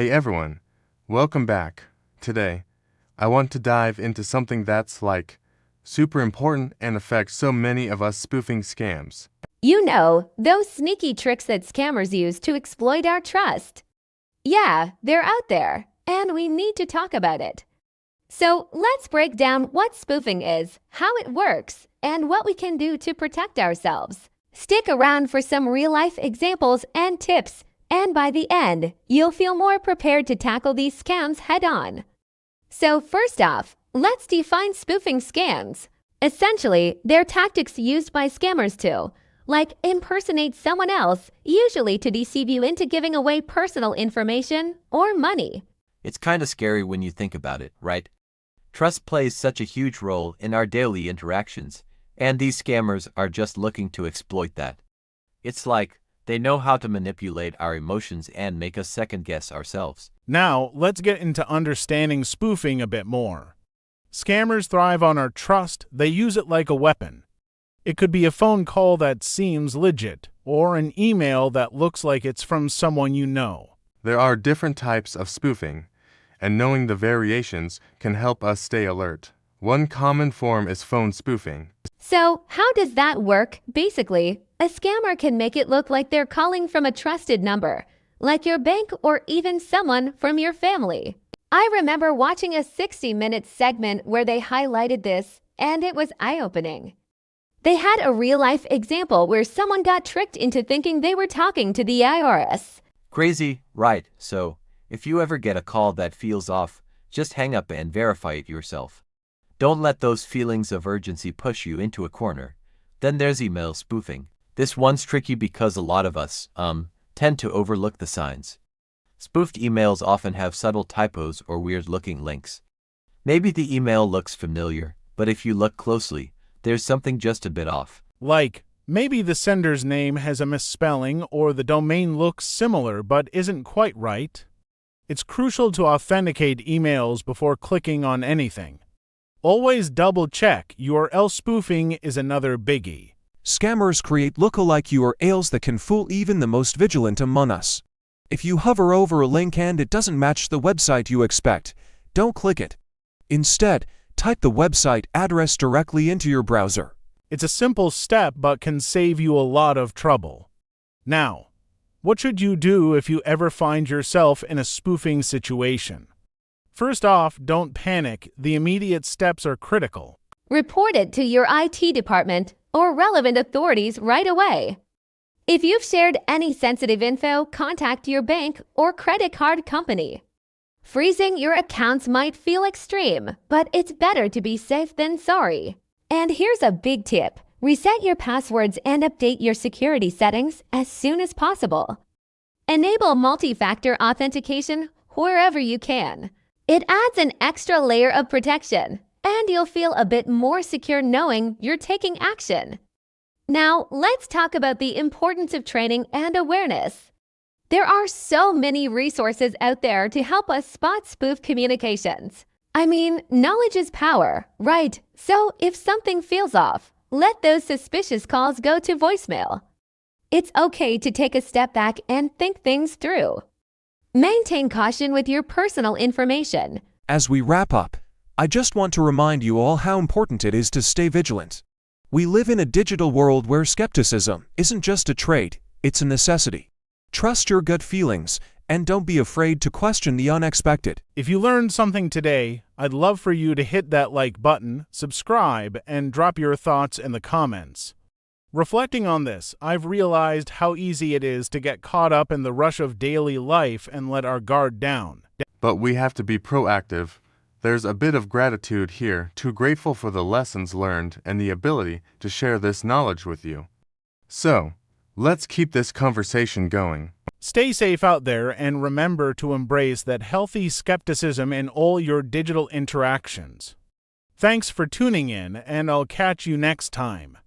Hey everyone, welcome back. Today, I want to dive into something that's super important and affects so many of us: spoofing scams. You know, those sneaky tricks that scammers use to exploit our trust. Yeah, they're out there, and we need to talk about it. So let's break down what spoofing is, how it works, and what we can do to protect ourselves. Stick around for some real-life examples and tips, and by the end, you'll feel more prepared to tackle these scams head-on. So first off, let's define spoofing scams. Essentially, they're tactics used by scammers to, impersonate someone else, usually to deceive you into giving away personal information or money. It's kind of scary when you think about it, right? Trust plays such a huge role in our daily interactions, and these scammers are just looking to exploit that. It's like they know how to manipulate our emotions and make us second-guess ourselves. Now, let's get into understanding spoofing a bit more. Scammers thrive on our trust. They use it like a weapon. It could be a phone call that seems legit, or an email that looks like it's from someone you know. There are different types of spoofing, and knowing the variations can help us stay alert. One common form is phone spoofing. So, how does that work? Basically, a scammer can make it look like they're calling from a trusted number, like your bank or even someone from your family. I remember watching a 60-minute segment where they highlighted this, and it was eye-opening. They had a real-life example where someone got tricked into thinking they were talking to the IRS. Crazy, right? So, if you ever get a call that feels off, just hang up and verify it yourself. Don't let those feelings of urgency push you into a corner. Then there's email spoofing. This one's tricky because a lot of us, tend to overlook the signs. Spoofed emails often have subtle typos or weird-looking links. Maybe the email looks familiar, but if you look closely, there's something just a bit off. Like, maybe the sender's name has a misspelling or the domain looks similar but isn't quite right. It's crucial to authenticate emails before clicking on anything. Always double-check, URL spoofing is another biggie. Scammers create look-alike URLs that can fool even the most vigilant among us. If you hover over a link and it doesn't match the website you expect, don't click it. Instead, type the website address directly into your browser. It's a simple step but can save you a lot of trouble. Now, what should you do if you ever find yourself in a spoofing situation? First off, don't panic. The immediate steps are critical. Report it to your IT department or relevant authorities right away. If you've shared any sensitive info, contact your bank or credit card company. Freezing your accounts might feel extreme, but it's better to be safe than sorry. And here's a big tip. Reset your passwords and update your security settings as soon as possible. Enable multifactor authentication wherever you can. It adds an extra layer of protection, and you'll feel a bit more secure knowing you're taking action. Now, let's talk about the importance of training and awareness. There are so many resources out there to help us spot spoof communications. I mean, knowledge is power, right? So if something feels off, let those suspicious calls go to voicemail. It's okay to take a step back and think things through. Maintain caution with your personal information. As we wrap up, I just want to remind you all how important it is to stay vigilant. We live in a digital world where skepticism isn't just a trait, it's a necessity. Trust your gut feelings, and don't be afraid to question the unexpected. If you learned something today, I'd love for you to hit that like button, subscribe, and drop your thoughts in the comments. Reflecting on this, I've realized how easy it is to get caught up in the rush of daily life and let our guard down. But we have to be proactive. There's a bit of gratitude here, too grateful for the lessons learned and the ability to share this knowledge with you. So, let's keep this conversation going. Stay safe out there and remember to embrace that healthy skepticism in all your digital interactions. Thanks for tuning in, and I'll catch you next time.